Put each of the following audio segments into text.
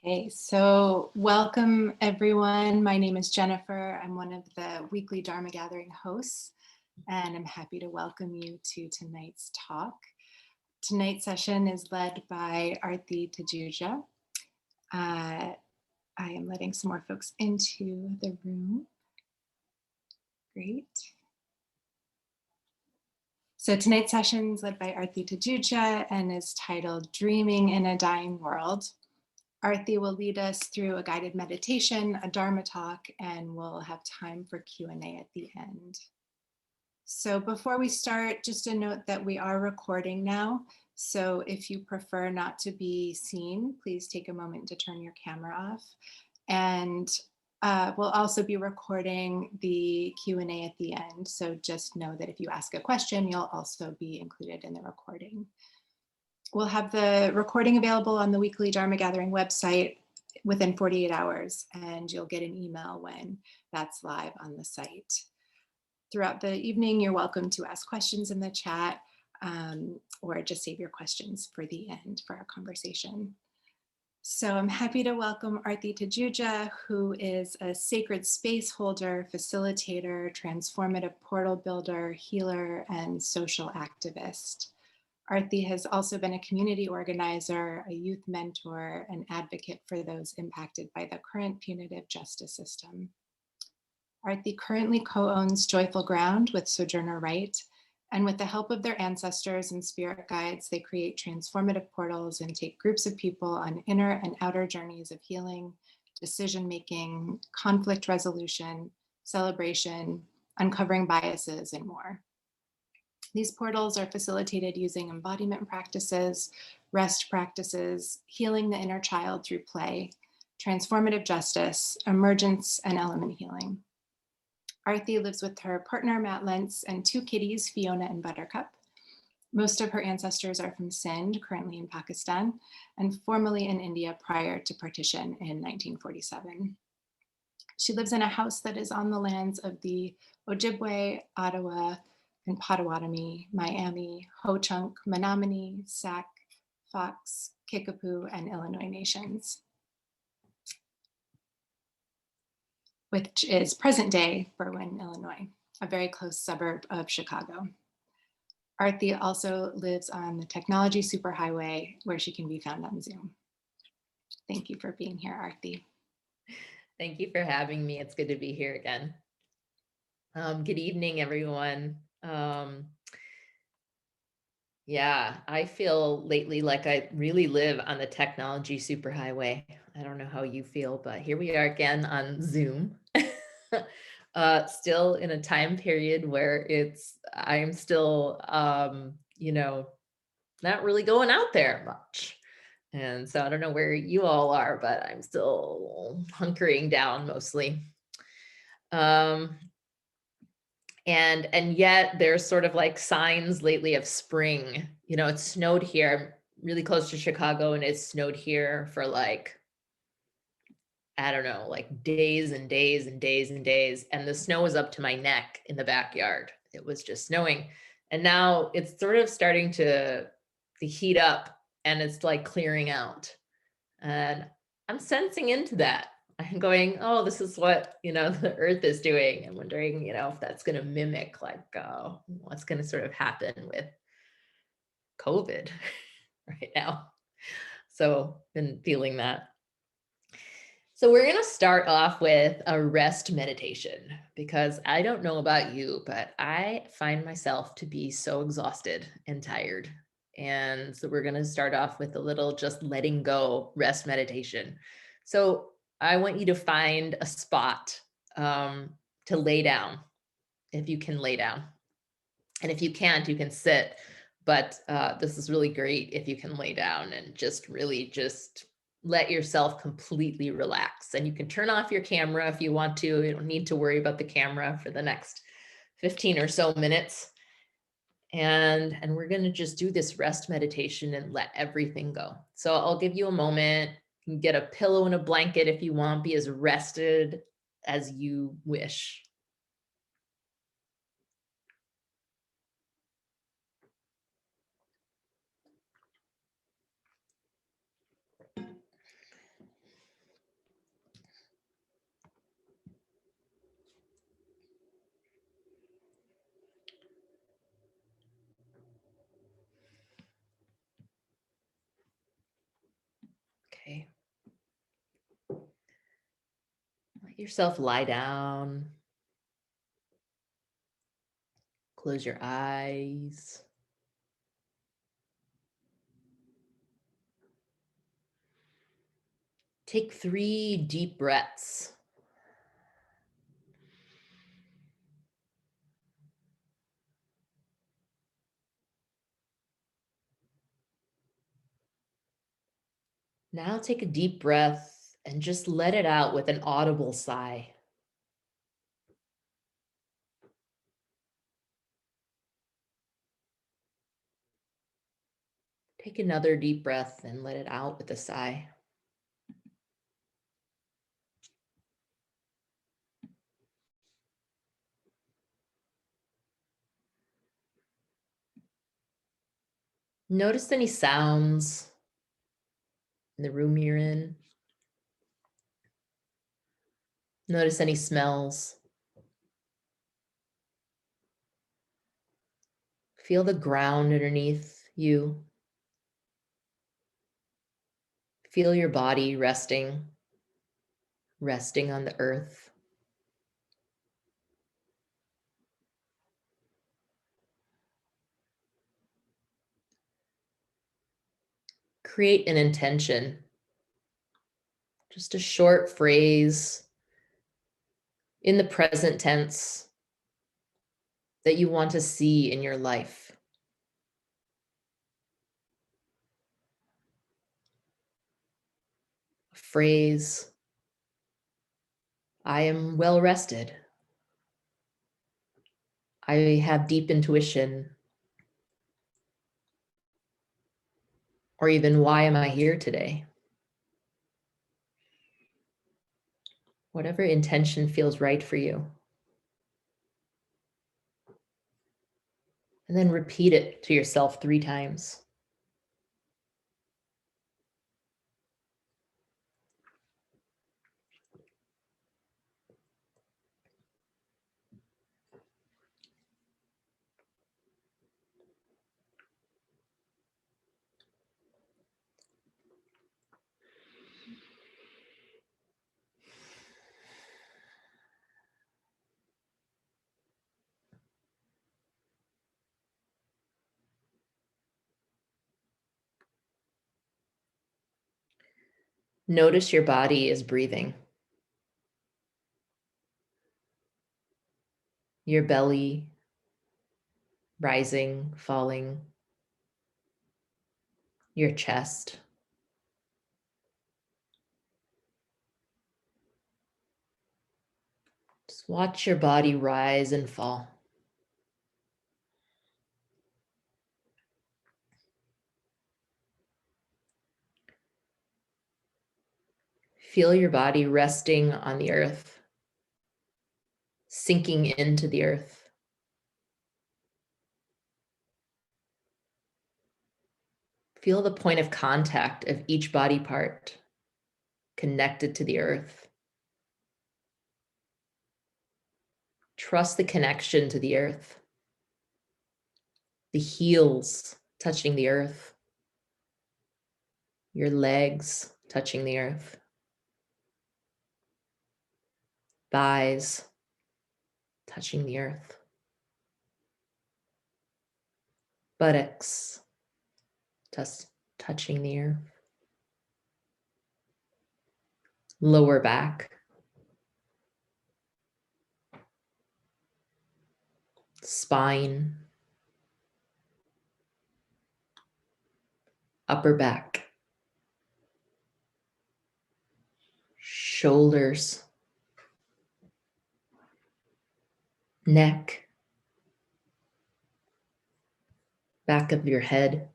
Okay, so welcome everyone. My name is Jennifer. I'm one of the weekly Dharma Gathering hosts, and I'm happy to welcome you to tonight's talk. Tonight's session is led by Aarti Tejuja. I am letting some more folks into the room. Great. So tonight's session is led by Aarti Tejuja and is titled Dreaming in a Dying World. Aarti will lead us through a guided meditation, a Dharma talk, and we'll have time for Q&A at the end. So before we start, just a note that we are recording now. So if you prefer not to be seen, please take a moment to turn your camera off. And we'll also be recording the Q&A at the end. So just know that if you ask a question, you'll also be included in the recording. We'll have the recording available on the weekly Dharma Gathering website within 48 hours, and you'll get an email when that's live on the site. Throughout the evening, you're welcome to ask questions in the chat or just save your questions for the end for our conversation. So I'm happy to welcome Aarti Tejuja, who is a sacred space holder, facilitator, transformative portal builder, healer, and social activist. Aarti has also been a community organizer, a youth mentor, and advocate for those impacted by the current punitive justice system. Aarti currently co-owns Joyful Ground with Sojourner Wright, and with the help of their ancestors and spirit guides, they create transformative portals and take groups of people on inner and outer journeys of healing, decision-making, conflict resolution, celebration, uncovering biases, and more. These portals are facilitated using embodiment practices, rest practices, healing the inner child through play, transformative justice, emergence, and element healing. Aarti lives with her partner, Matt Lentz, and two kitties, Fiona and Buttercup. Most of her ancestors are from Sindh, currently in Pakistan, and formerly in India prior to partition in 1947. She lives in a house that is on the lands of the Ojibwe, Ottawa, and Potawatomi, Miami, Ho-Chunk, Menominee, Sac, Fox, Kickapoo, and Illinois nations, which is present-day Berwyn, Illinois, a very close suburb of Chicago. Aarti also lives on the technology superhighway, where she can be found on Zoom. Thank you for being here, Aarti. Thank you for having me. It's good to be here again. Good evening, everyone. Yeah, I feel lately like I really live on the technology superhighway. I don't know how you feel, but here we are again on Zoom. Still in a time period where I am still, not really going out there much. And so I don't know where you all are, but I'm still hunkering down mostly. And yet there's sort of like signs lately of spring. It snowed here. I'm really close to Chicago, and it snowed here for like, I don't know, like days and days and days and days. And the snow was up to my neck in the backyard. It was just snowing. And now it's sort of starting to heat up, and it's like clearing out. And I'm sensing into that. I'm going, oh, this is what, the earth is doing. I'm wondering, if that's going to mimic like what's going to sort of happen with COVID right now. So been feeling that. So we're going to start off with a rest meditation, because I don't know about you, but I find myself to be so exhausted and tired. And so we're going to start off with a little just letting go rest meditation. So I want you to find a spot to lay down, if you can lay down. And if you can't, you can sit. But this is really great if you can lay down and just really just let yourself completely relax. And you can turn off your camera if you want to. You don't need to worry about the camera for the next 15 or so minutes. And we're going to just do this rest meditation and let everything go. So I'll give you a moment. You can get a pillow and a blanket if you want. Be as rested as you wish. Let yourself lie down. Close your eyes. Take 3 deep breaths. Now take a deep breath and just let it out with an audible sigh. Take another deep breath and let it out with a sigh. Notice any sounds in the room you're in. Notice any smells. Feel the ground underneath you. Feel your body resting on the earth. Create an intention, just a short phrase in the present tense that you want to see in your life. A phrase, I am well rested. I have deep intuition. Or even, why am I here today? Whatever intention feels right for you. And then repeat it to yourself 3 times. Notice your body is breathing. Your belly rising, falling. Your chest. Just watch your body rise and fall. Feel your body resting on the earth, sinking into the earth. Feel the point of contact of each body part connected to the earth. Trust the connection to the earth. The heels touching the earth. Your legs touching the earth. Thighs touching the earth. Buttocks touching the earth. Lower back. Spine. Upper back. Shoulders. Neck. Back of your head.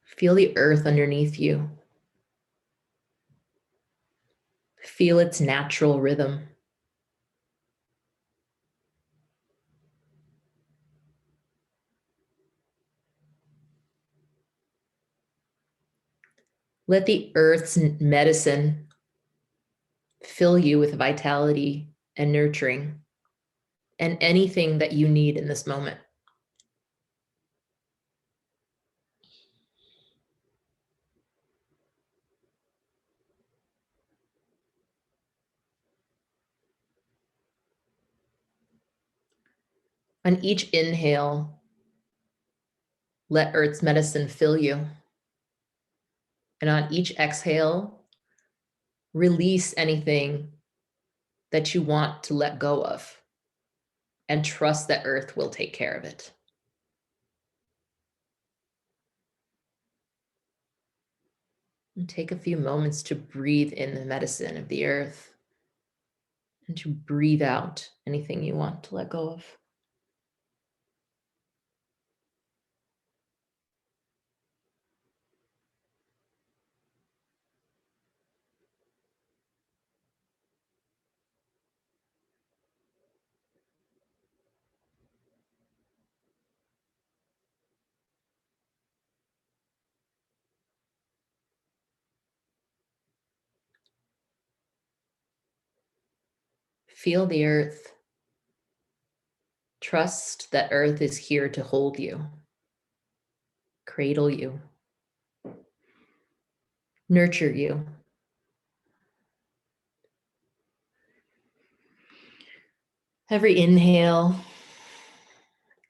Feel the earth underneath you. Feel its natural rhythm. Let the earth's medicine fill you with vitality and nurturing and anything that you need in this moment. On each inhale, let Earth's medicine fill you. And on each exhale, release anything that you want to let go of and trust that Earth will take care of it. And take a few moments to breathe in the medicine of the earth and to breathe out anything you want to let go of. Feel the earth. Trust that earth is here to hold you, cradle you, nurture you. Every inhale,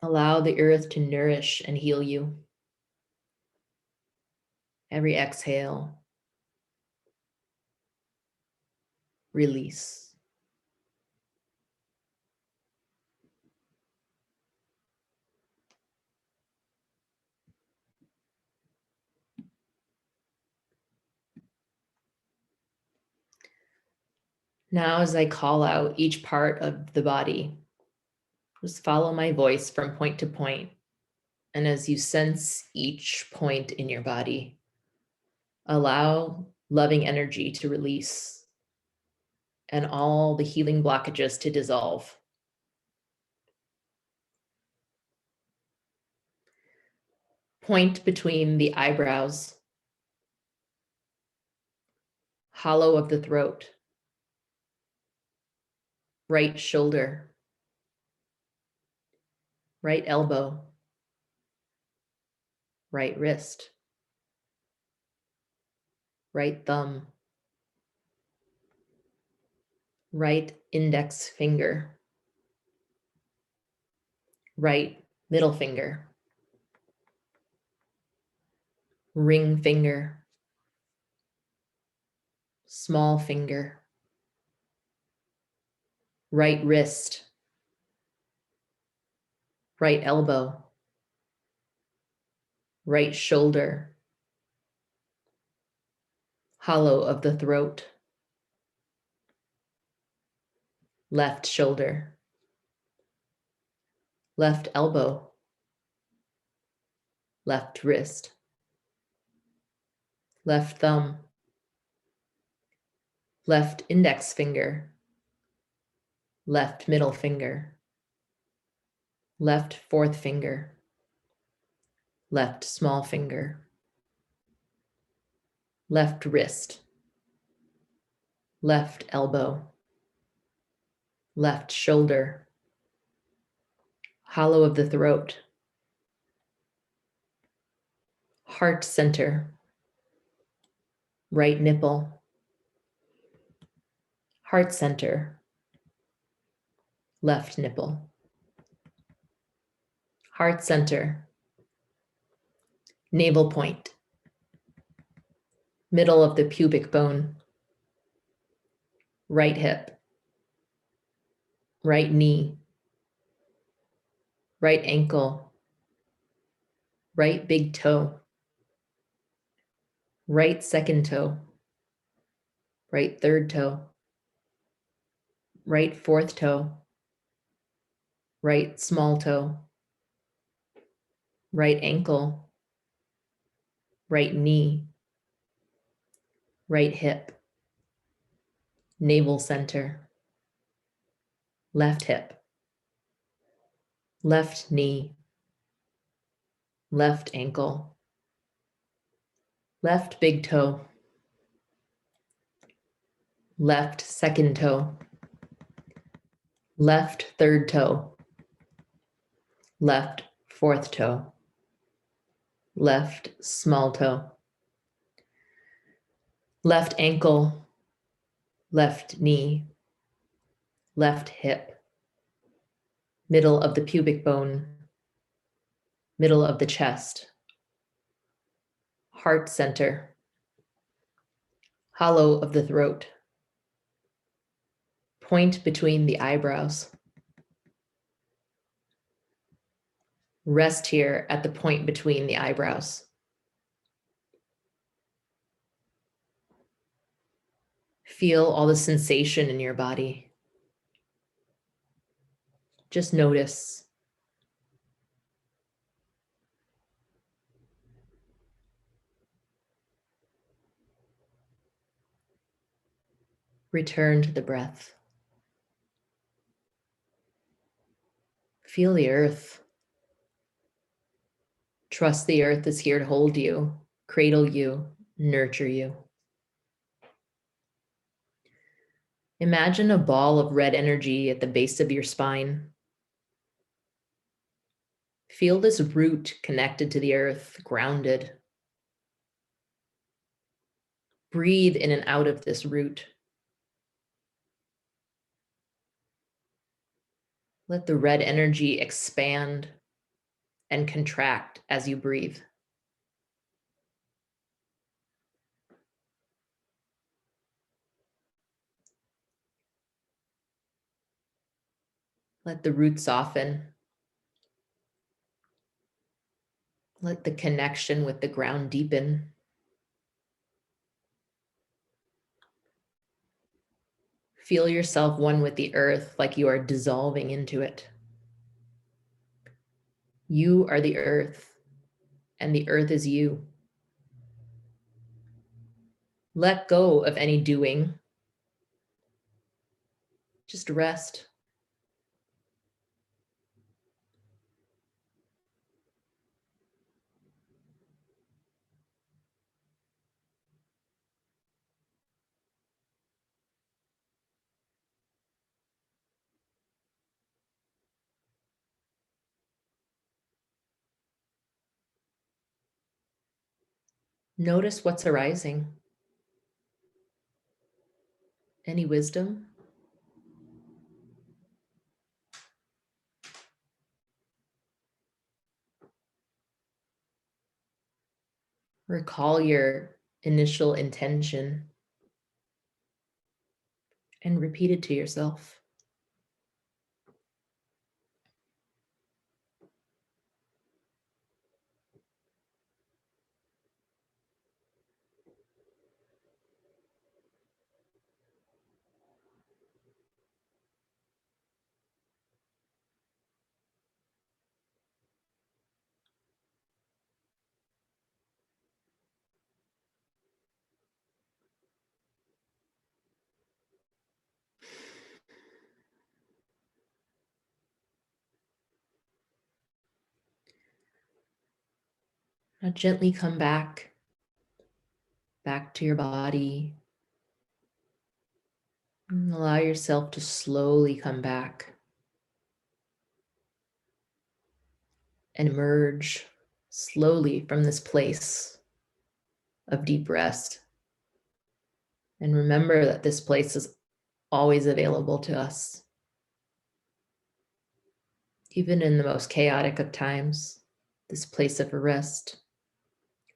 allow the earth to nourish and heal you. Every exhale, release. Now, as I call out each part of the body, just follow my voice from point to point. And as you sense each point in your body, allow loving energy to release and all the healing blockages to dissolve. Point between the eyebrows, hollow of the throat, right shoulder, right elbow, right wrist, right thumb, right index finger, right middle finger, ring finger, small finger, right wrist, right elbow, right shoulder, hollow of the throat, left shoulder, left elbow, left wrist, left thumb, left index finger, left middle finger, left fourth finger, left small finger, left wrist, left elbow, left shoulder, hollow of the throat, heart center, right nipple, heart center, left nipple, heart center, navel point, middle of the pubic bone, right hip, right knee, right ankle, right big toe, right second toe, right third toe, right fourth toe, right small toe, right ankle, right knee, right hip, navel center, left hip, left knee, left ankle, left big toe, left second toe, left third toe, left fourth toe, left small toe, left ankle, left knee, left hip, middle of the pubic bone, middle of the chest, heart center, hollow of the throat, point between the eyebrows. Rest here at the point between the eyebrows. Feel all the sensation in your body. Just notice. Return to the breath. Feel the earth. Trust the earth is here to hold you, cradle you, nurture you. Imagine a ball of red energy at the base of your spine. Feel this root connected to the earth, grounded. Breathe in and out of this root. Let the red energy expand and contract as you breathe. Let the root soften. Let the connection with the ground deepen. Feel yourself one with the earth, like you are dissolving into it. You are the earth, and the earth is you. Let go of any doing. Just rest. Notice what's arising. Any wisdom? Recall your initial intention and repeat it to yourself. Now gently come back to your body. And allow yourself to slowly come back and emerge slowly from this place of deep rest. And remember that this place is always available to us. Even in the most chaotic of times, this place of rest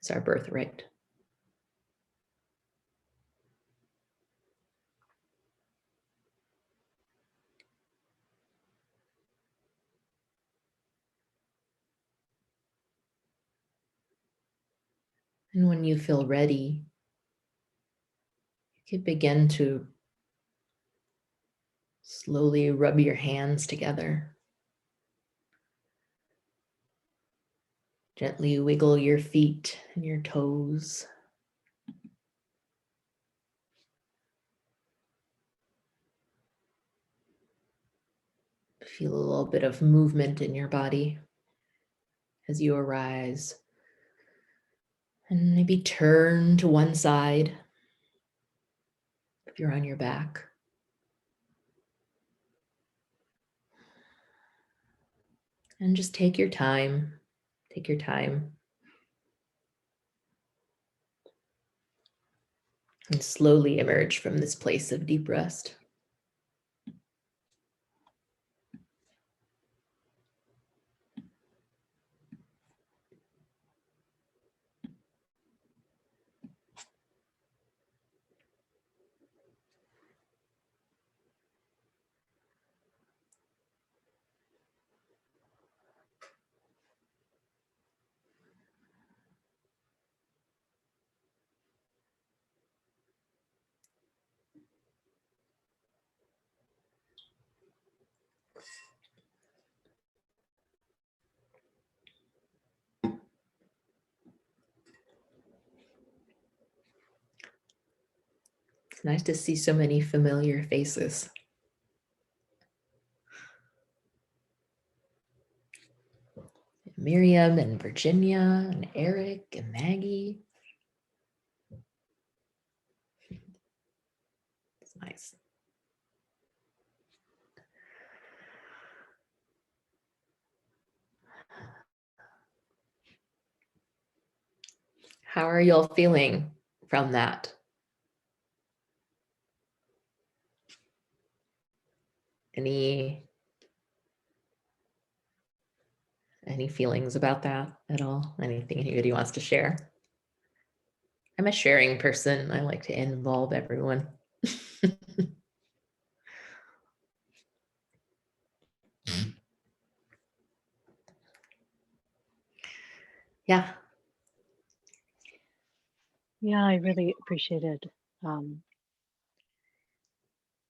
is our birthright. And when you feel ready, you can begin to slowly rub your hands together. Gently wiggle your feet and your toes. Feel a little bit of movement in your body as you arise. And maybe turn to one side if you're on your back. And just take your time. Take your time. And slowly emerge from this place of deep rest. nice to see so many familiar faces. Miriam and Virginia and Eric and Maggie. It's nice. How are y'all feeling from that? Any feelings about that at all? Anything anybody wants to share? I'm a sharing person. I like to involve everyone. Yeah. Yeah, I really appreciated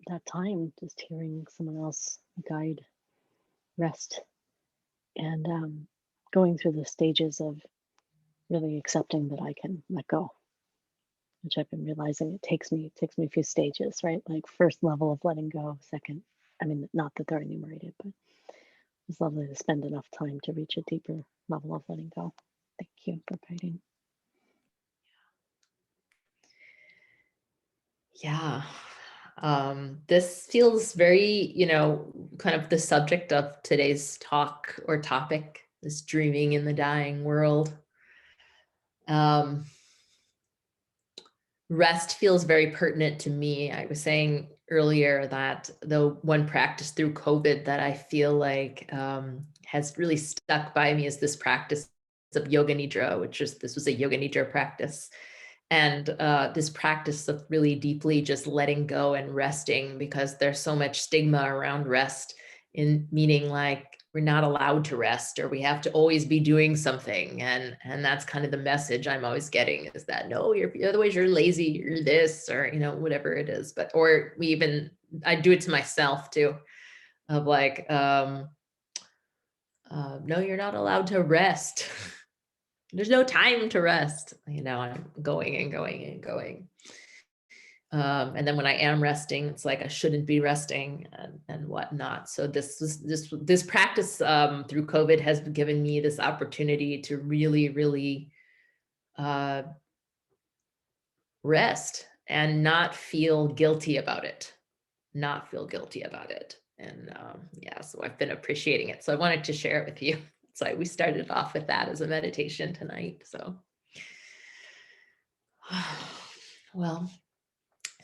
that time, just hearing someone else guide rest and going through the stages of really accepting that I can let go, which I've been realizing it takes me a few stages, right? Like first level of letting go, second, I mean, not that they're enumerated, but it's lovely to spend enough time to reach a deeper level of letting go. Thank you for guiding. Yeah. This feels very, kind of the subject of today's talk or topic, this dreaming in the dying world. Rest feels very pertinent to me. I was saying earlier that the one practice through COVID that I feel like has really stuck by me is this practice of yoga nidra, this was a yoga nidra practice. And this practice of really deeply just letting go and resting, because there's so much stigma around rest, in meaning like we're not allowed to rest or we have to always be doing something. And that's kind of the message I'm always getting, is that no, otherwise you're lazy, you're this, or whatever it is. But or I do it to myself too, of like no, you're not allowed to rest. There's no time to rest. I'm going and going and going. And then when I am resting, it's like I shouldn't be resting and whatnot. So this practice through COVID has given me this opportunity to really, really rest and not feel guilty about it. And yeah, so I've been appreciating it. So I wanted to share it with you. So we started off with that as a meditation tonight. So, well,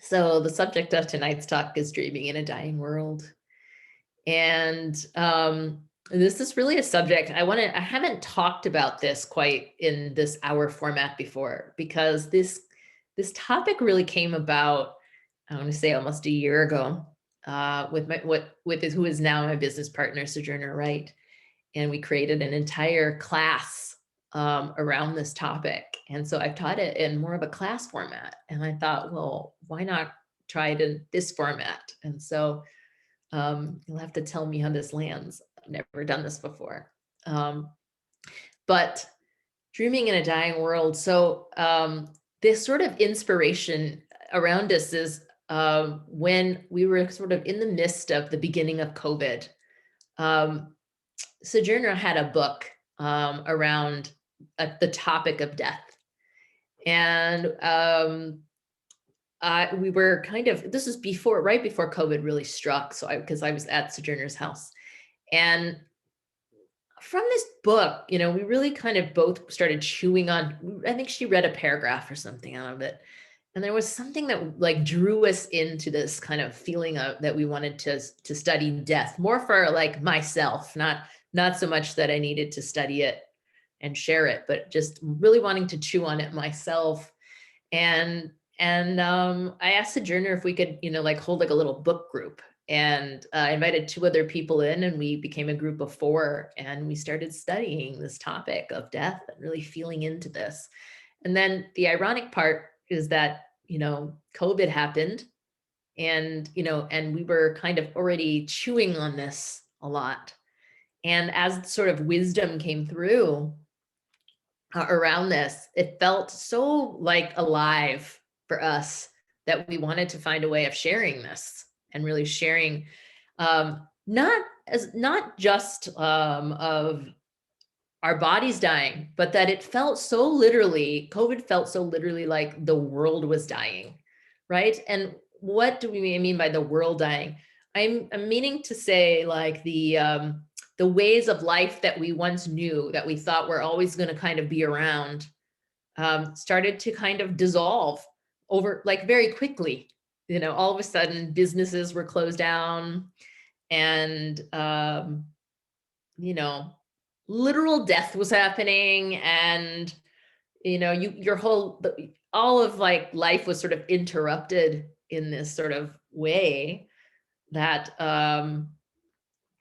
so the subject of tonight's talk is dreaming in a dying world. And this is really a subject I haven't talked about this quite in this hour format before, because this topic really came about, I want to say almost a year ago, with who is now my business partner, Sojourner Wright. And we created an entire class around this topic. And so I've taught it in more of a class format. And I thought, well, why not try it in this format? And so you'll have to tell me how this lands. I've never done this before. But dreaming in a dying world. So this sort of inspiration around us is when we were sort of in the midst of the beginning of COVID. Sojourner had a book around the topic of death. And we were this was right before COVID really struck. So because I was at Sojourner's house. And from this book, we really kind of both started chewing on, I think she read a paragraph or something out of it. And there was something that like drew us into this kind of feeling of that we wanted to study death, more for like myself, not so much that I needed to study it and share it, but just really wanting to chew on it myself. And I asked Sojourner if we could, like hold like a little book group, and I invited 2 other people in, and we became a group of 4, and we started studying this topic of death and really feeling into this. And then the ironic part is that, COVID happened, and, and we were kind of already chewing on this a lot. And as sort of wisdom came through around this, it felt so like alive for us that we wanted to find a way of sharing this and really sharing, not just of our bodies dying, but that it felt so literally, COVID felt so literally like the world was dying, right? And what do we mean by the world dying? I'm meaning to say like the ways of life that we once knew, that we thought were always going to kind of be around, started to kind of dissolve over like very quickly. You know, all of a sudden businesses were closed down, and you know, literal death was happening, and you know, all of like life was sort of interrupted in this sort of way that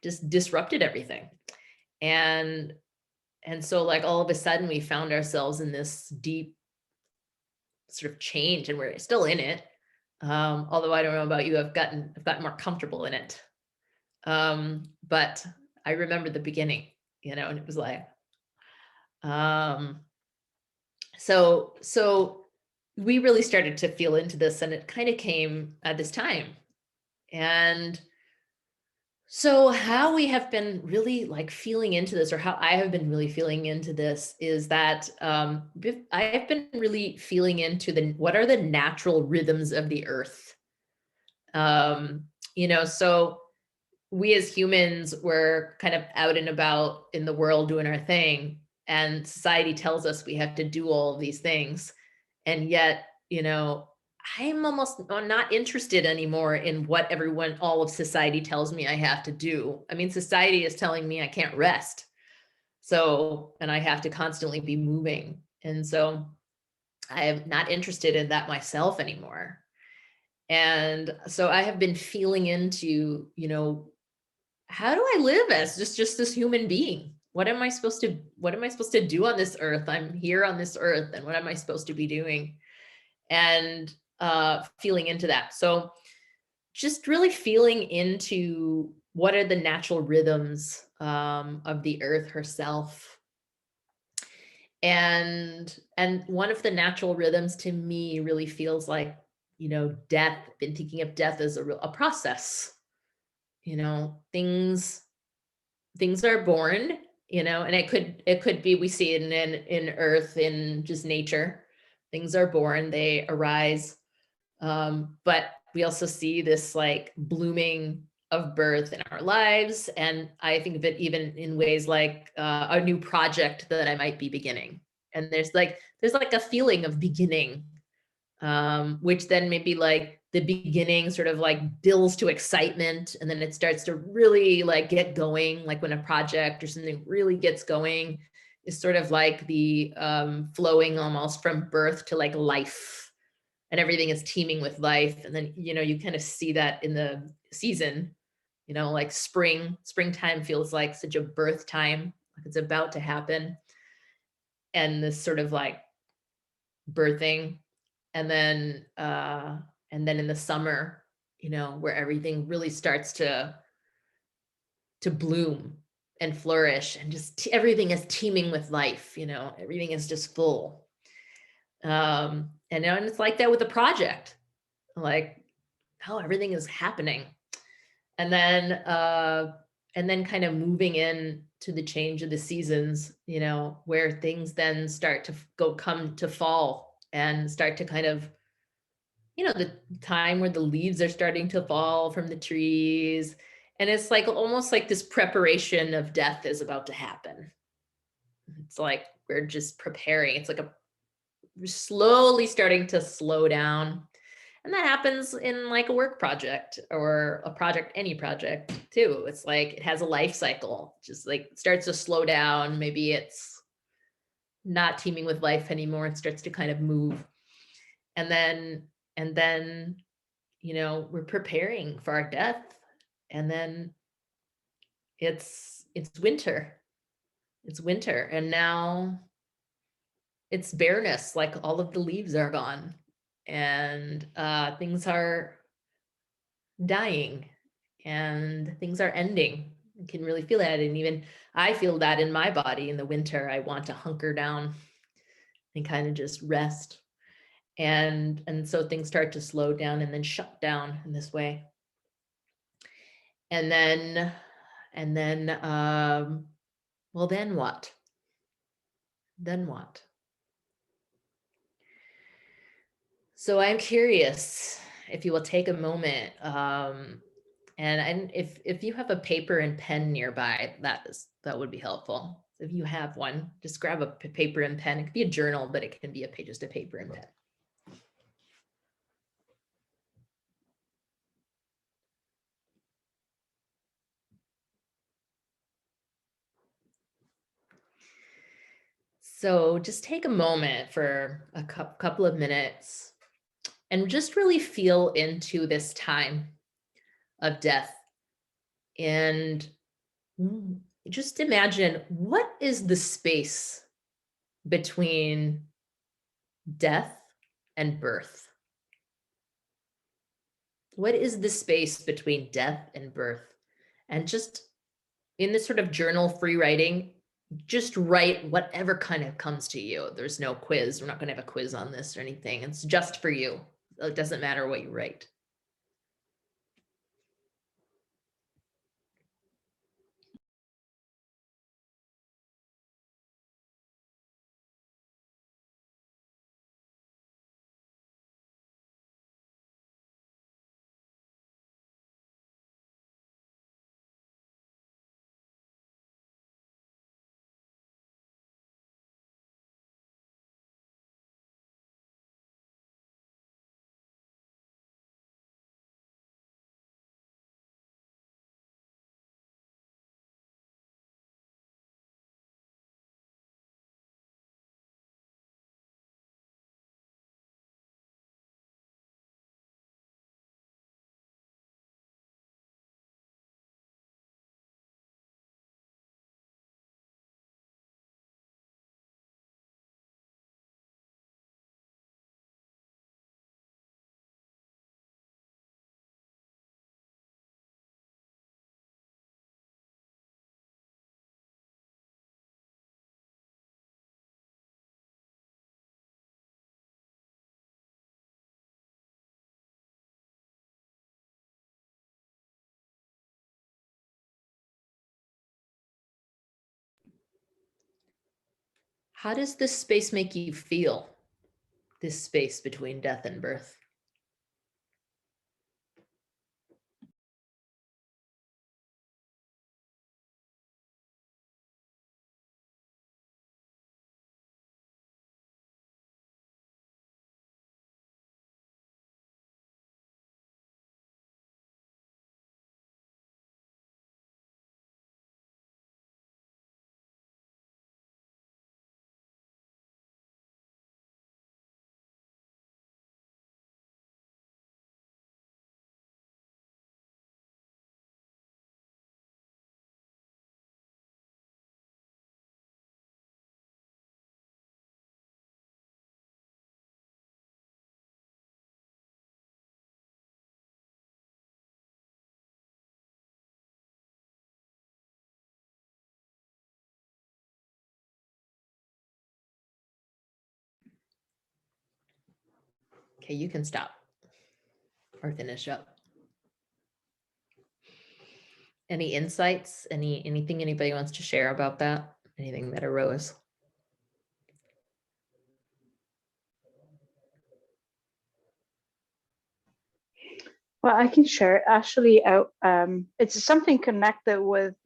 just disrupted everything. And so like all of a sudden we found ourselves in this deep sort of change, and we're still in it. Although I don't know about you, I've gotten more comfortable in it. But I remember the beginning, you know, and it was like, so we really started to feel into this, and it kind of came at this time. And so how we have been really like feeling into this, or how I have been really feeling into this, is that I have been really feeling into what are the natural rhythms of the earth. You know, so we as humans, we're kind of out and about in the world doing our thing, and society tells us we have to do all of these things. And yet, you know, I'm almost not interested anymore in what all of society tells me I have to do. I mean, society is telling me I can't rest. So, and I have to constantly be moving. And so I am not interested in that myself anymore. And so I have been feeling into, you know, how do I live as just this human being? What am I supposed to do on this earth? I'm here on this earth, and what am I supposed to be doing? And feeling into that. So just really feeling into what are the natural rhythms of the earth herself. And one of the natural rhythms to me really feels like, you know, death. I've been thinking of death as a process. You know, things are born, you know, and it could be, we see it in earth, in just nature. Things are born, they arise. But we also see this like blooming of birth in our lives. And I think of it even in ways like a new project that I might be beginning. And there's like a feeling of beginning, which then maybe like the beginning sort of like builds to excitement, and then it starts to really like get going. Like when a project or something really gets going, is sort of like the flowing almost from birth to like life, and everything is teeming with life. And then, you know, you kind of see that in the season, you know, like springtime feels like such a birth time, like it's about to happen. And this sort of like birthing, and then in the summer, you know, where everything really starts to bloom and flourish, and just everything is teeming with life, you know, everything is just full. And then it's like that with the project, like how everything is happening. And then kind of moving in to the change of the seasons, you know, where things then start to come to fall, and start to kind of, you know, the time where the leaves are starting to fall from the trees. And it's like almost like this preparation of death is about to happen. It's like we're just preparing. It's like we're slowly starting to slow down. And that happens in like a work project, or a project, any project too. It's like it has a life cycle, just like it starts to slow down. Maybe it's not teeming with life anymore. It starts to kind of move. And then, you know, we're preparing for our death. And then it's winter. It's winter. And now it's bareness, like all of the leaves are gone, and things are dying, and things are ending. You can really feel that. And even I feel that in my body in the winter. I want to hunker down and kind of just rest. And so things start to slow down and then shut down in this way. And then well, then what? Then what? So I'm curious if you will take a moment, and if you have a paper and pen nearby, that would be helpful. If you have one, just grab a paper and pen. It could be a journal, but it can be just a paper and pen. So just take a moment for a couple of minutes and just really feel into this time of death. And just imagine, what is the space between death and birth? What is the space between death and birth? And just in this sort of journal free writing, just write whatever kind of comes to you. There's no quiz. We're not going to have a quiz on this or anything. It's just for you. It doesn't matter what you write. How does this space make you feel? This space between death and birth? Okay, you can stop or finish up. Any insights? Anything anybody wants to share about that? Anything that arose? Well, I can share. Actually, it's something connected with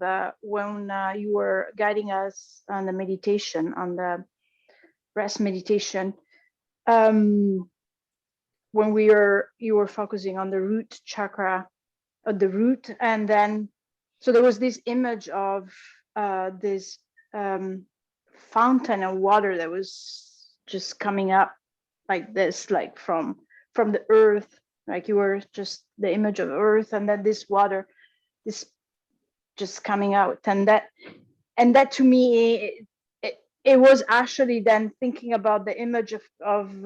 when you were guiding us on the meditation, on the rest meditation. When you were focusing on the root chakra, the root, and then so there was this image of this fountain of water that was just coming up like this, like from the earth, like you were just the image of earth, and then this water, this just coming out, and that to me, it was actually then thinking about the image of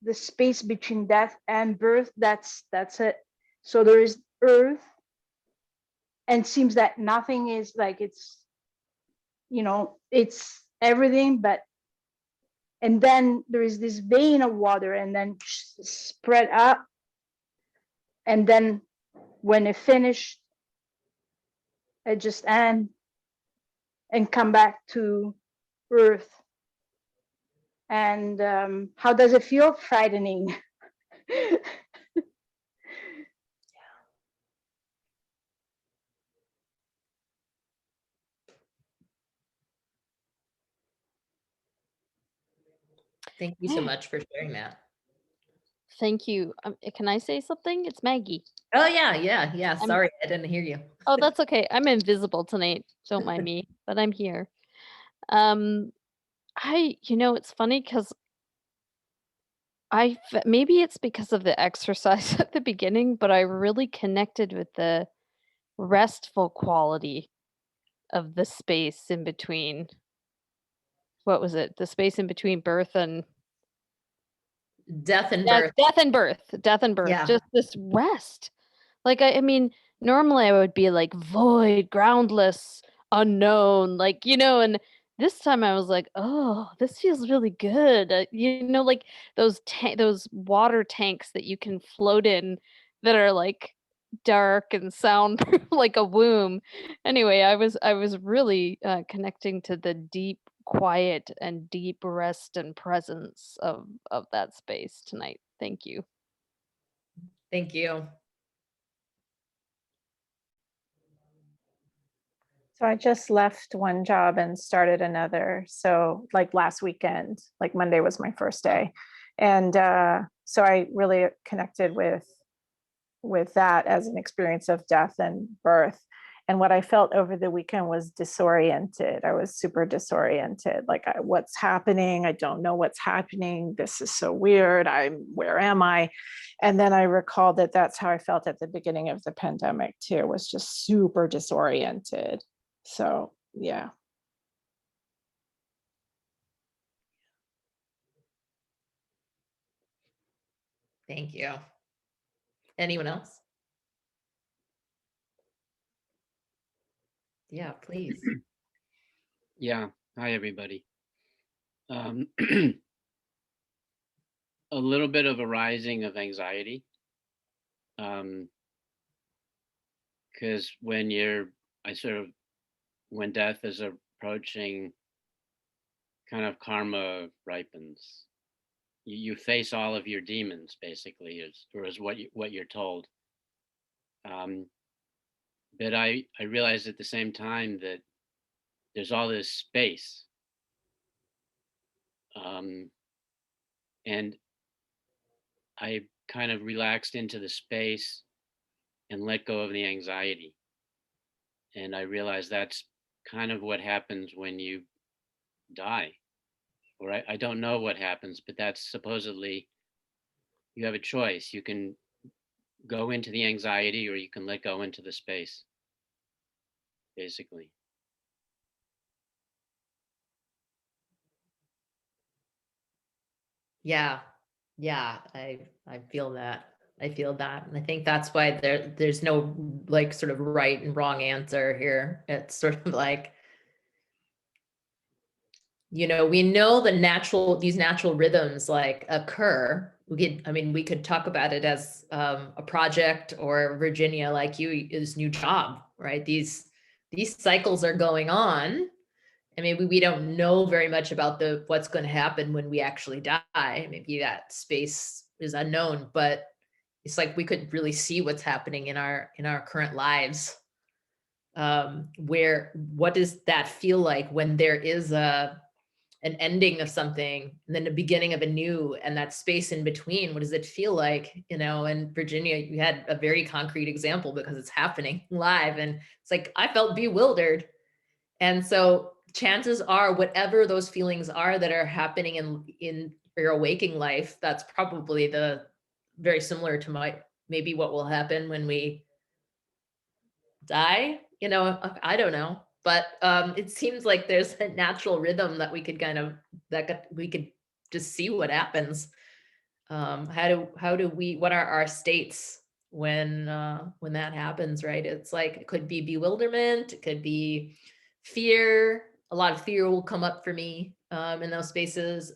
the space between death and birth. That's it. So there is earth, and it seems that nothing is like, it's, it's everything, but And then there is this vein of water and then spread up. And then when it finished, it just end and come back to earth. And how does it feel? Frightening. Thank you so much for sharing that. Thank you. Can I say something? It's Maggie. Oh yeah. I'm- Sorry, I didn't hear you. Oh, that's okay. I'm invisible tonight. Don't mind me, but I'm here. It's funny because maybe it's because of the exercise at the beginning, but I really connected with the restful quality of the space in between. What was it? The space in between birth and Death and birth. death and birth. Death and birth. Yeah. Just this rest. Like I mean, normally I would be like void, groundless, unknown, and this time I was like, oh, this feels really good. Like those water tanks that you can float in that are like dark and soundproof like a womb. Anyway, I was really connecting to the deep quiet and deep rest and presence of that space tonight. Thank you. Thank you. So I just left one job and started another. So like last weekend, like Monday was my first day. And so I really connected with that as an experience of death and birth. And what I felt over the weekend was disoriented. I was super disoriented. Like, what's happening? I don't know what's happening. This is so weird. Where am I? And then I recalled that that's how I felt at the beginning of the pandemic too, was just super disoriented. So, yeah. Thank you. Anyone else? Yeah, please. Yeah. Hi, everybody. A little bit of a rising of anxiety. Because when death is approaching, kind of karma ripens. You face all of your demons, basically, is what you're told. But I realized at the same time that there's all this space. And I kind of relaxed into the space and let go of the anxiety. And I realized that's kind of what happens when you die. Or I don't know what happens, but that's supposedly, you have a choice. You can go into the anxiety or you can let go into the space, basically. Yeah. I feel that. I feel that. And I think that's why there's no like sort of right and wrong answer here. It's sort of like, we know these natural rhythms like occur. We could talk about it as a project, or Virginia, like this new job, right? These cycles are going on. And maybe we don't know very much about what's going to happen when we actually die. Maybe that space is unknown, but it's like we could really see what's happening in our current lives. What does that feel like when there is an ending of something and then the beginning of a new, and that space in between? What does it feel like? And Virginia, you had a very concrete example because it's happening live, and it's like I felt bewildered. And so chances are, whatever those feelings are that are happening in your waking life, that's probably very similar to maybe what will happen when we die. I don't know, but it seems like there's a natural rhythm that we could we could just see what happens. What are our states when that happens, right? It's like, it could be bewilderment, it could be fear. A lot of fear will come up for me. in those spaces.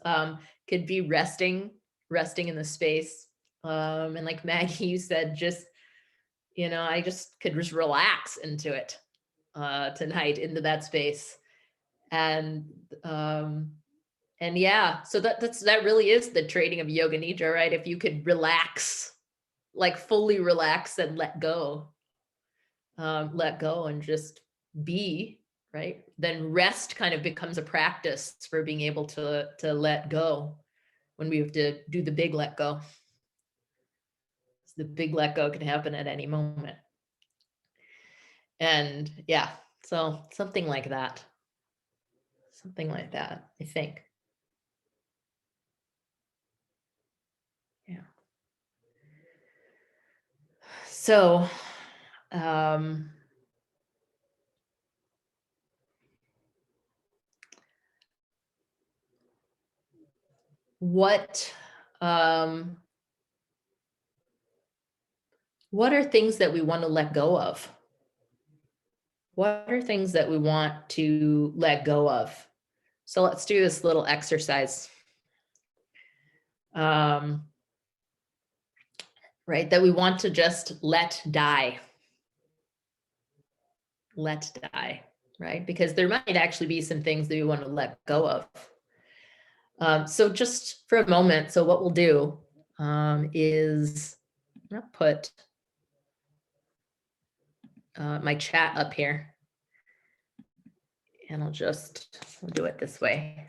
Could be resting in the space. And like Maggie, you said, just, I just could just relax into it tonight, into that space. And yeah, so that really is the training of yoga nidra, right? If you could relax, like fully relax and let go and just be, right? Then rest kind of becomes a practice for being able to let go when we have to do the big let go. The big let go can happen at any moment. And yeah, so something like that, I think. Yeah. So, what are things that we want to let go of? What are things that we want to let go of? So let's do this little exercise. Right, that we want to just let die. Let die, right? Because there might actually be some things that we want to let go of. So just for a moment, so what we'll do is I'm gonna put my chat up here, and we'll do it this way.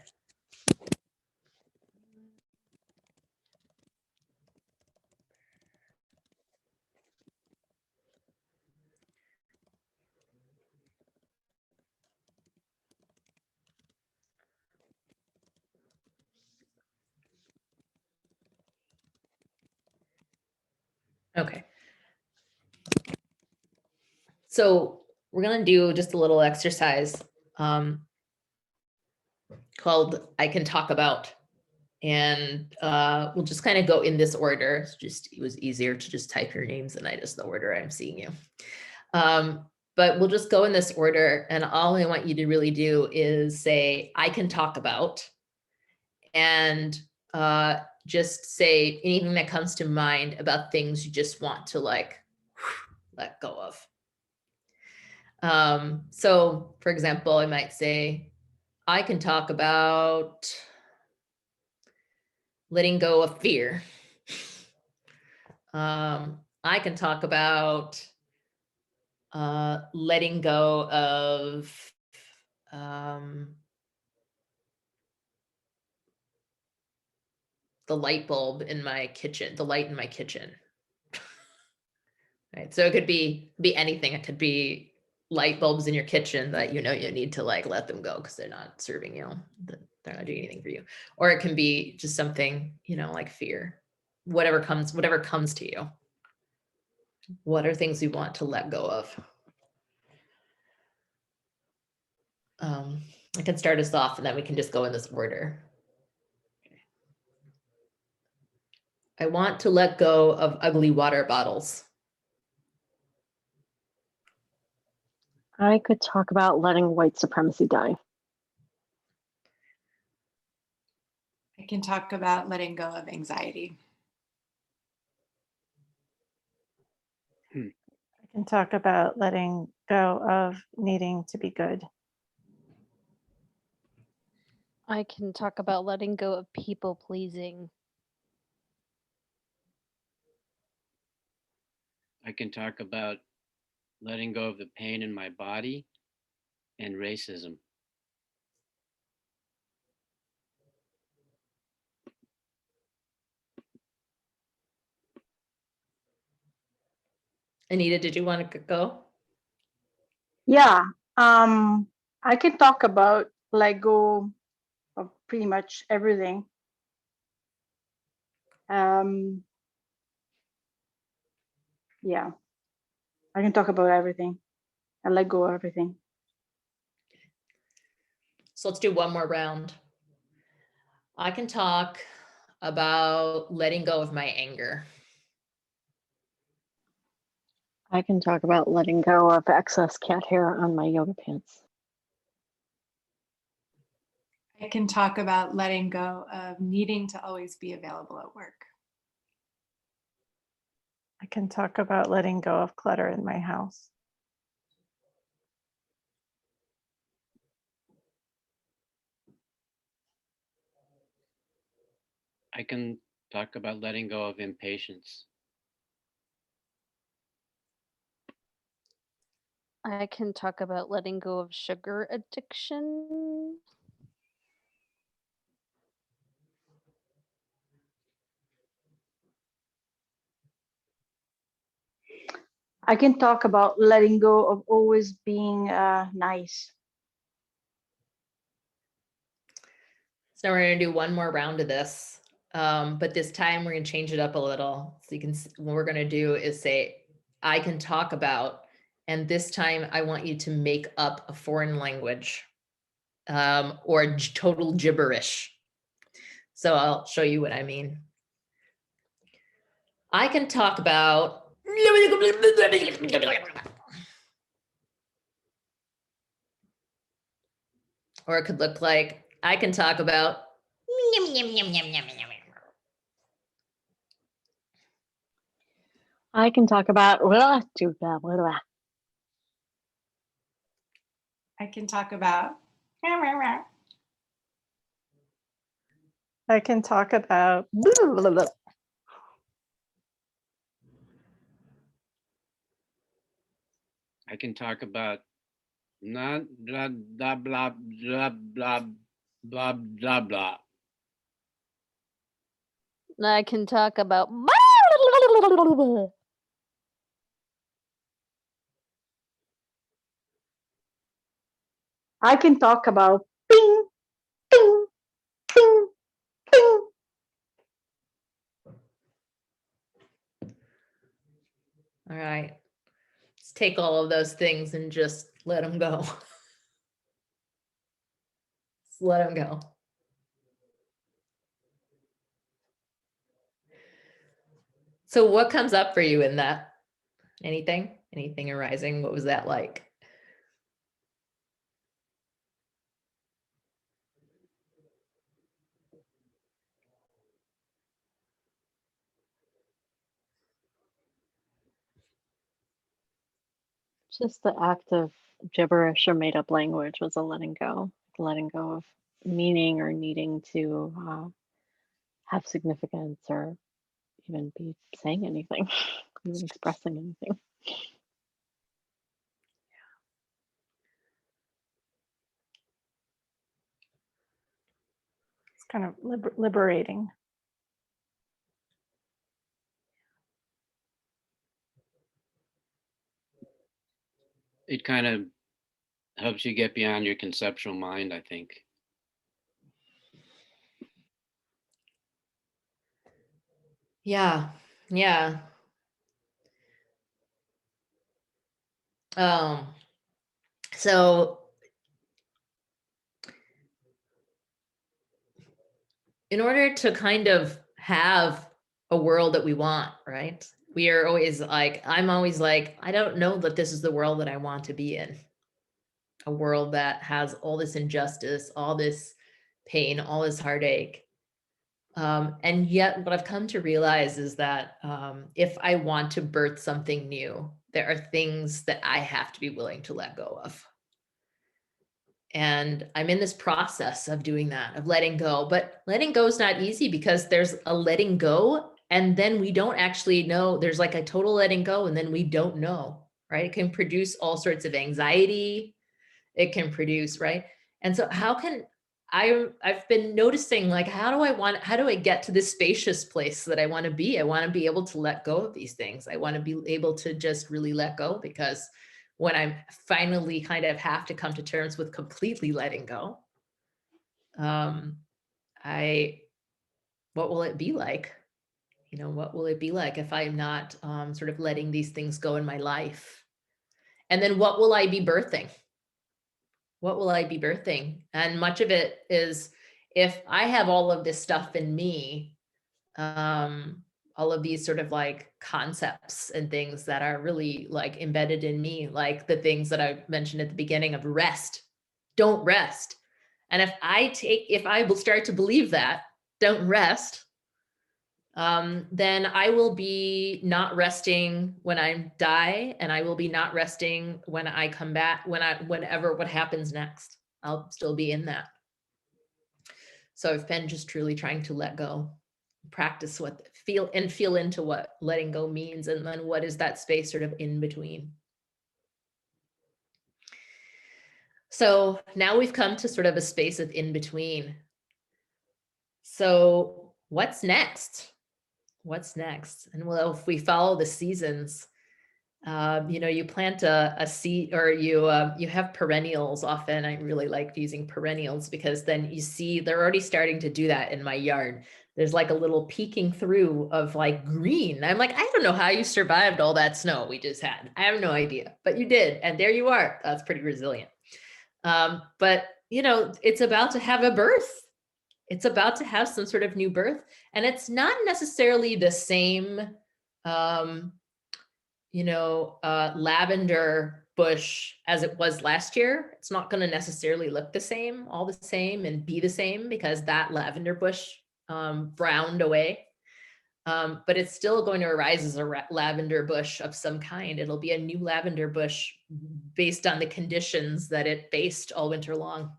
Okay. So we're gonna do just a little exercise called I Can Talk About. And we'll just kind of go in this order. It was easier to just type your names and I just the order I'm seeing you. But we'll just go in this order. And all I want you to really do is say, I can talk about, and just say anything that comes to mind about things you just want to like let go of. So for example, I might say, I can talk about letting go of fear. I can talk about letting go of the light bulb in my kitchen, the light in my kitchen. Right. So it could be anything. It could be light bulbs in your kitchen that you need to like let them go because they're not serving you. They're not doing anything for you. Or it can be just something, like fear. Whatever comes to you. What are things we want to let go of? I can start us off and then we can just go in this order. I want to let go of ugly water bottles. I could talk about letting white supremacy die. I can talk about letting go of anxiety. I can talk about letting go of needing to be good. I can talk about letting go of people pleasing. I can talk about letting go of the pain in my body and racism. Anita, did you want to go? Yeah, I can talk about let go of pretty much everything. Yeah, I can talk about everything and let go of everything. So let's do one more round. I can talk about letting go of my anger. I can talk about letting go of excess cat hair on my yoga pants. I can talk about letting go of needing to always be available at work. I can talk about letting go of clutter in my house. I can talk about letting go of impatience. I can talk about letting go of sugar addiction. I can talk about letting go of always being nice. So we're going to do one more round of this. But this time we're going to change it up a little. So you can, what we're going to do is say, I can talk about, and this time I want you to make up a foreign language or total gibberish. So I'll show you what I mean. I can talk about. Or it could look like, I can talk about. I can talk about I can talk about. I can talk about. I can talk about not blah blah blah blah blah blah blah blah. I can talk about. I can talk about ping, ping, ping, ping. All right. Let's take all of those things and just let them go. Just let them go. So what comes up for you in that? Anything? Anything arising? What was that like? just the act of gibberish or made up language was a letting go of meaning or needing to have significance or even be saying anything, even expressing anything. It's kind of liberating. It kind of helps you get beyond your conceptual mind, I think. Yeah. Yeah. So in order to kind of have a world that we want, right? We are always like, I'm always like, I don't know that this is the world that I want to be in. A world that has all this injustice, all this pain, all this heartache. And yet what I've come to realize is that if I want to birth something new, there are things that I have to be willing to let go of. And I'm in this process of doing that, of letting go. But letting go is not easy because there's a letting go. And then we don't actually know. There's like a total letting go. And then we don't know, right? It can produce all sorts of anxiety. It can produce, right? And so how can I've been noticing, like, how do I get to this spacious place that I want to be? I want to be able to let go of these things. I want to be able to just really let go, because when I'm finally kind of have to come to terms with completely letting go, what will it be like? You know, what will it be like if I'm not sort of letting these things go in my life? And then what will I be birthing? What will I be birthing? And much of it is, if I have all of this stuff in me, all of these sort of like concepts and things that are really like embedded in me, like the things that I mentioned at the beginning of rest, don't rest. And if I will start to believe that, don't rest, then I will be not resting when I die, and I will be not resting when I come back, whenever what happens next, I'll still be in that. So I've been just truly trying to let go, practice feel into what letting go means, and then what is that space sort of in between. So now we've come to sort of a space of in between. So what's next? What's next? And well, if we follow the seasons, you plant a seed, or you have perennials often. I really like using perennials because then you see they're already starting to do that in my yard. There's like a little peeking through of like green. I'm like, I don't know how you survived all that snow we just had. I have no idea, but you did. And there you are. That's pretty resilient. But it's about to have a birth. It's about to have some sort of new birth. And it's not necessarily the same, lavender bush as it was last year. It's not going to necessarily look all the same and be the same, because that lavender bush browned away. But it's still going to arise as a lavender bush of some kind. It'll be a new lavender bush based on the conditions that it faced all winter long.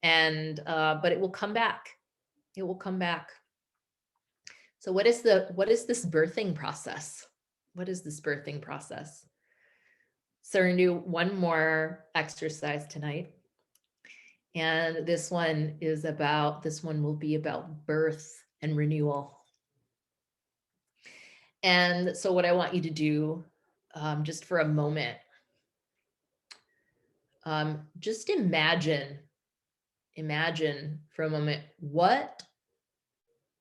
And but it will come back. It will come back. So what is this birthing process? What is this birthing process? So we're gonna do one more exercise tonight. And this one will be about birth and renewal. And so what I want you to do, just for a moment, just imagine for a moment, what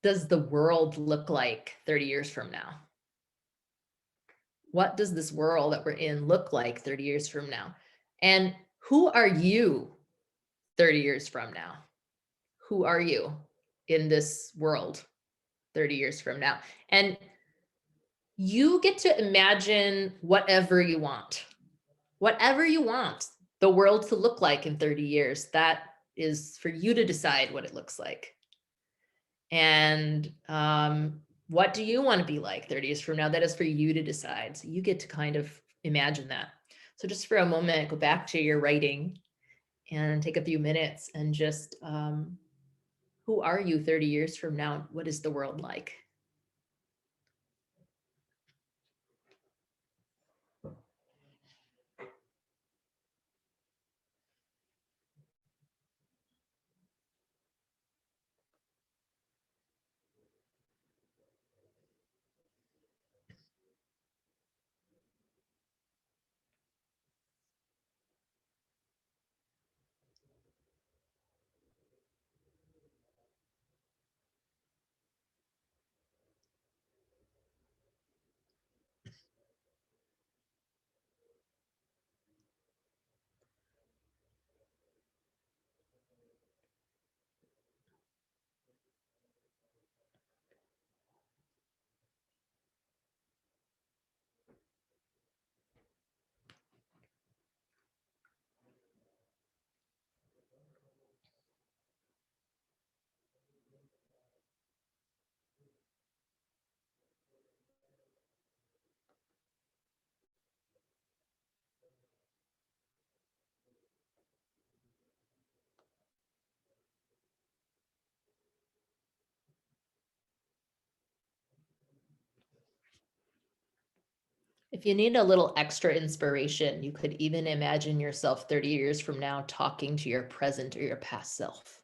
does the world look like 30 years from now? What does this world that we're in look like 30 years from now? And who are you 30 years from now? Who are you in this world 30 years from now? And you get to imagine whatever you want the world to look like in 30 years. That is for you to decide what it looks like. And what do you want to be like 30 years from now? That is for you to decide. So you get to kind of imagine that. So just for a moment, go back to your writing and take a few minutes and just, who are you 30 years from now? What is the world like? If you need a little extra inspiration, you could even imagine yourself 30 years from now talking to your present or your past self.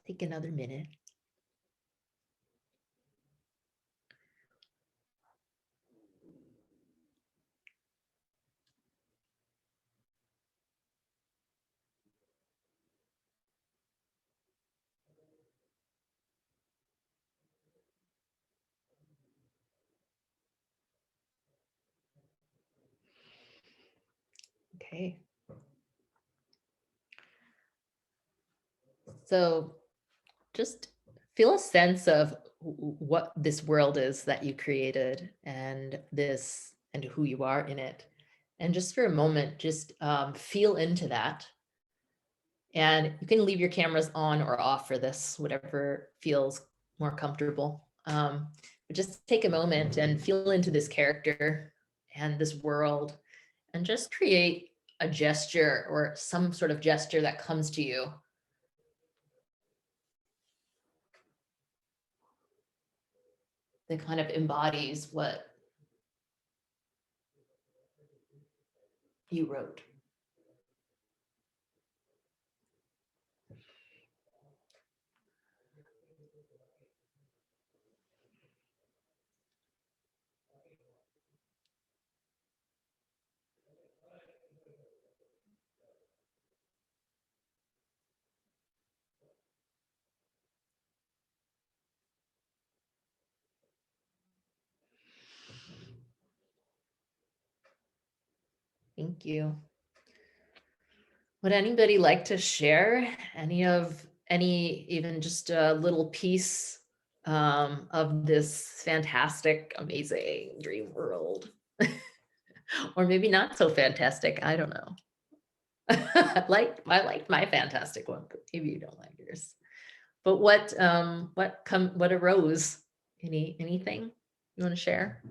Take another minute. Okay. So just feel a sense of what this world is that you created and who you are in it. And just for a moment, just feel into that. And you can leave your cameras on or off for this, whatever feels more comfortable. But just take a moment and feel into this character and this world, and just create a gesture or some sort of gesture that comes to you. That kind of embodies what you wrote. Thank you. Would anybody like to share even just a little piece of this fantastic, amazing dream world? Or maybe not so fantastic, I don't know. I liked my fantastic one, but maybe you don't like yours. But what arose? Anything you want to share?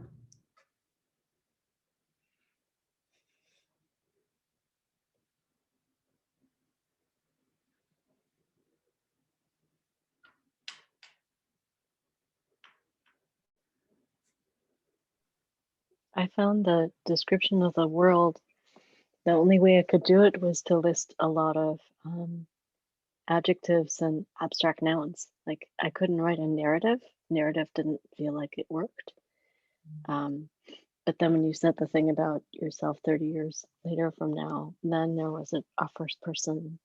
I found the description of the world, the only way I could do it was to list a lot of adjectives and abstract nouns. Like I couldn't write a narrative. Narrative didn't feel like it worked. But then when you said the thing about yourself 30 years later from now, then there was a first person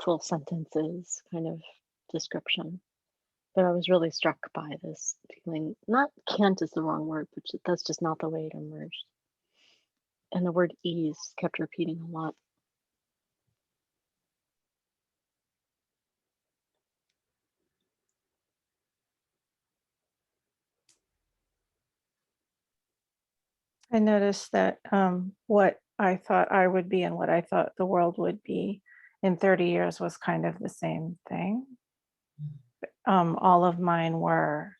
full sentences kind of description. But I was really struck by this feeling, not can't is the wrong word, but that's just not the way it emerged. And the word ease kept repeating a lot. I noticed that what I thought I would be and what I thought the world would be in 30 years was kind of the same thing. All of mine were,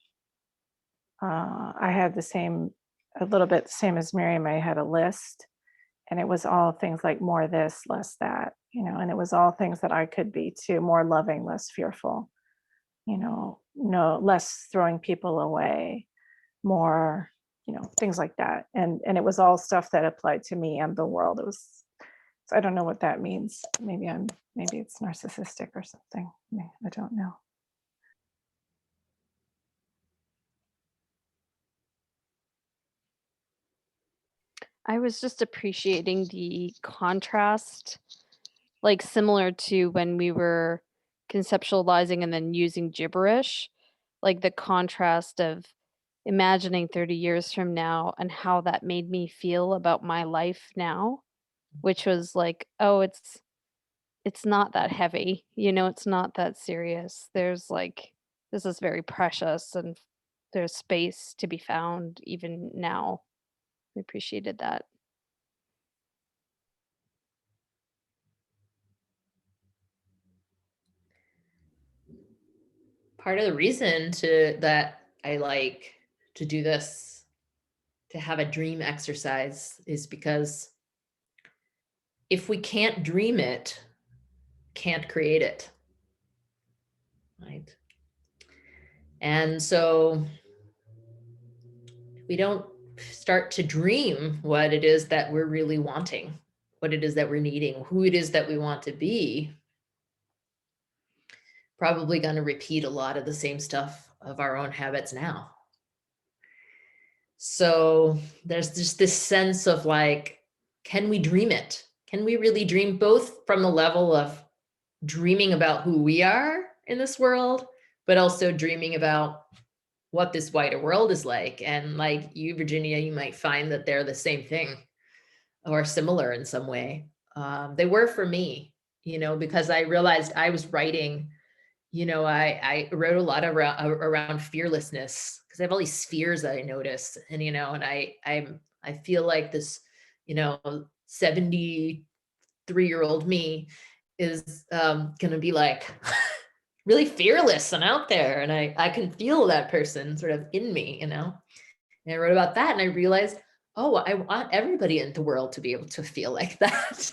I had a little bit the same as Miriam. I had a list, and it was all things like more this, less that, and it was all things that I could be too: more loving, less fearful, no, less throwing people away, more, things like that. And it was all stuff that applied to me and the world. So I don't know what that means. Maybe it's narcissistic or something. I don't know. I was just appreciating the contrast, like similar to when we were conceptualizing and then using gibberish, like the contrast of imagining 30 years from now and how that made me feel about my life now, which was like, oh, it's not that heavy, it's not that serious. There's like, this is very precious and there's space to be found even now. I appreciated that. Part of the reason that I like to do this, to have a dream exercise, is because if we can't dream it, can't create it, right? And so we don't start to dream what it is that we're really wanting, what it is that we're needing, who it is that we want to be, probably going to repeat a lot of the same stuff of our own habits now. So there's just this sense of like, can we dream it? Can we really dream, both from the level of dreaming about who we are in this world, but also dreaming about what this wider world is like? And like you, Virginia, you might find that they're the same thing or similar in some way. They were for me, you know, because I realized I was writing, you know, I wrote a lot around fearlessness, because I have all these fears that I notice, and, you know, and I feel like this, you know, 73-year-old me is going to be like really fearless and out there. And I can feel that person sort of in me, you know, and I wrote about that, and I realized, oh, I want everybody in the world to be able to feel like that.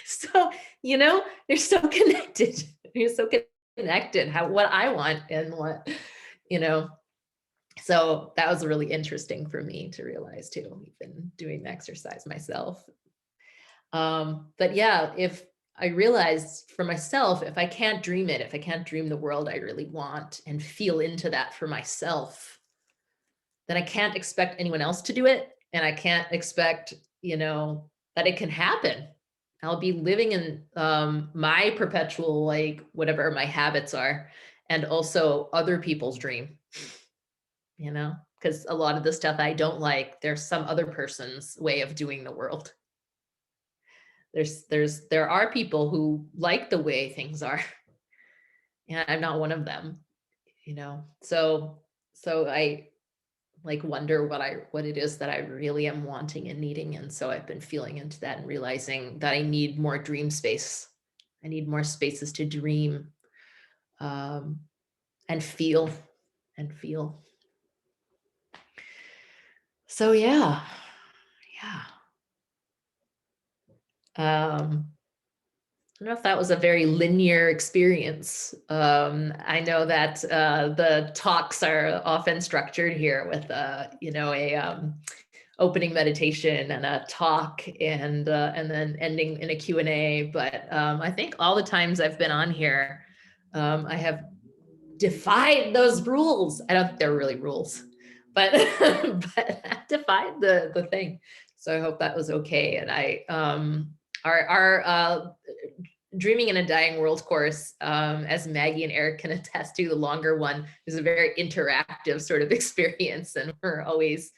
So, you know, they're so connected. You're so connected, what I want and what, you know. So that was really interesting for me to realize too. I've been doing exercise myself. But yeah, if I realized for myself, if I can't dream it, if I can't dream the world I really want and feel into that for myself, then I can't expect anyone else to do it. And I can't expect, you know, that it can happen. I'll be living in my perpetual, like, whatever my habits are, and also other people's dream, you know, because a lot of the stuff I don't like, there's some other person's way of doing the world. There are people who like the way things are, and I'm not one of them, you know. So I like wonder what it is that I really am wanting and needing. And so I've been feeling into that and realizing that I need more dream space. I need more spaces to dream, and feel. So yeah. I don't know if that was a very linear experience. I know that the talks are often structured here with, you know, a opening meditation and a talk, and then ending in a Q&A. But I think all the times I've been on here, I have defied those rules. I don't think they're really rules, but but I defied the thing. So I hope that was okay. And our Dreaming in a Dying World course, as Maggie and Eric can attest to, the longer one is a very interactive sort of experience, and we're always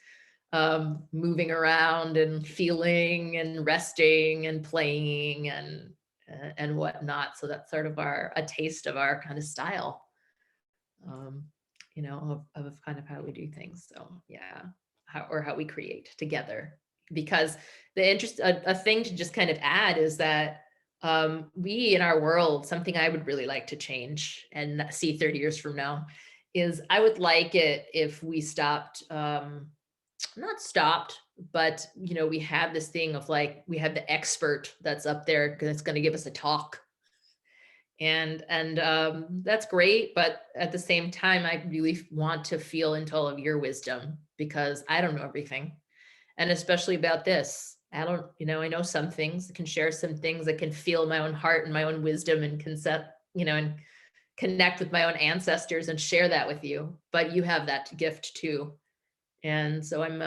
moving around and feeling and resting and playing and whatnot. So that's sort of a taste of our kind of style, you know, of kind of how we do things. So yeah, how we create together. Because a thing to just kind of add is that we in our world, something I would really like to change and see 30 years from now is I would like it if we stopped, not stopped, but, you know, we have this thing of like, we have the expert that's up there that's going to give us a talk. And that's great. But at the same time, I really want to feel into all of your wisdom, because I don't know everything. And especially about this, I don't, you know, I know some things, I can share some things, I can feel my own heart and my own wisdom and you know, and connect with my own ancestors and share that with you. But you have that gift too. And so I'm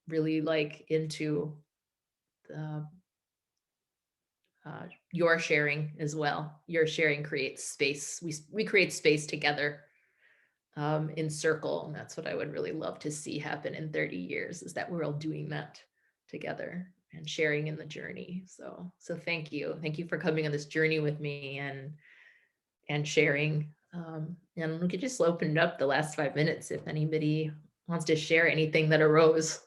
really like into your sharing as well. Your sharing creates space. We create space together in circle. And that's what I would really love to see happen in 30 years, is that we're all doing that together and sharing in the journey. So thank you. Thank you for coming on this journey with me and sharing. And we could just open it up the last 5 minutes if anybody wants to share anything that arose.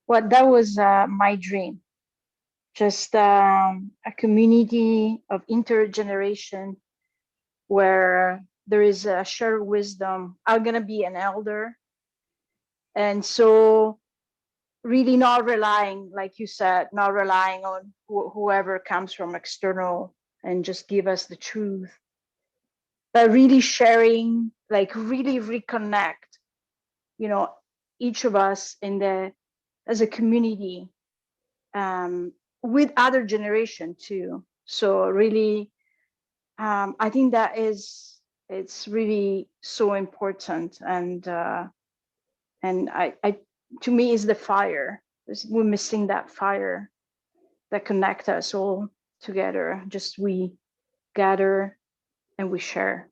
Well, that was my dream. Just a community of intergeneration where there is a shared wisdom. I'm going to be an elder. And so really not relying, like you said, not relying on whoever comes from external and just give us the truth, but really sharing, like really reconnect, you know, each of us as a community, with other generation too. So really, I think that it's really so important. And I to me is the fire. We're missing that fire that connect us all together. Just we gather and we share.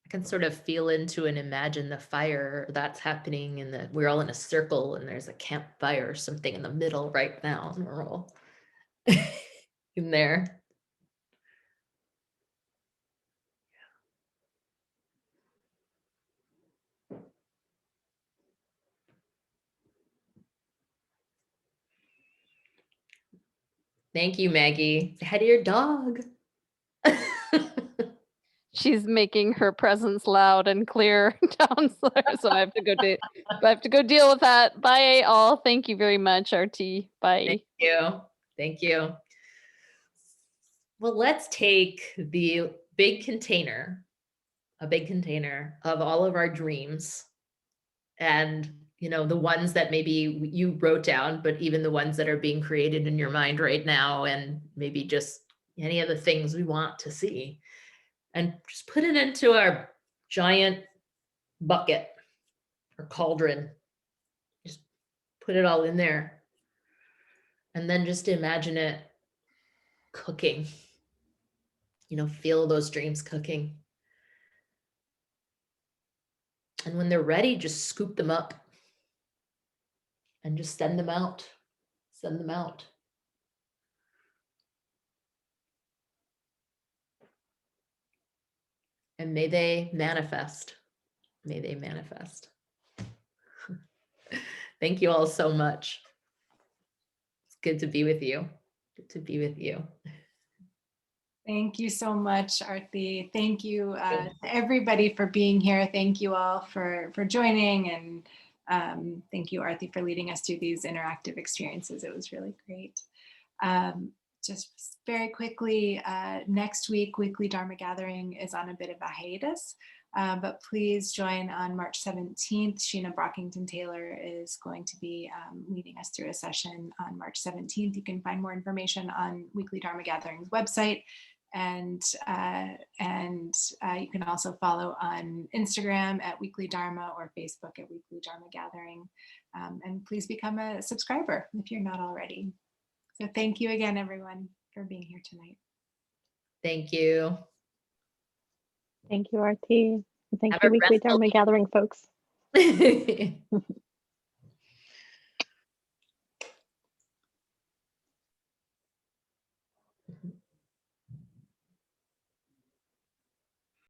I can sort of feel into and imagine the fire that's happening and that we're all in a circle and there's a campfire or something in the middle right now. And we're all in there. Thank you, Maggie. Say hi to your dog. She's making her presence loud and clear downstairs, so I have to go deal with that. Bye, all. Thank you very much, Aarti. Bye. Thank you. Thank you. Well, let's take the big container, a big container of all of our dreams and, you know, the ones that maybe you wrote down, but even the ones that are being created in your mind right now, and maybe just any of the things we want to see, and just put it into our giant bucket or cauldron. Just put it all in there. And then just imagine it cooking. You know, feel those dreams cooking. And when they're ready, just scoop them up and just send them out. Send them out. And may they manifest. May they manifest. Thank you all so much. It's good to be with you. Good to be with you. Thank you so much, Aarti. Thank you to everybody for being here. Thank you all for joining, and thank you, Aarti, for leading us through these interactive experiences. It was really great. Just very quickly, next week, Weekly Dharma Gathering is on a bit of a hiatus, but please join on March 17th. Sheena Brockington-Taylor is going to be leading us through a session on March 17th. You can find more information on Weekly Dharma Gathering's website, and you can also follow on Instagram at Weekly Dharma or Facebook at Weekly Dharma Gathering. And please become a subscriber if you're not already. So thank you again, everyone, for being here tonight. Thank you. Thank you, Aarti. Thank Have you, a Weekly restful Dharma Gathering folks. day.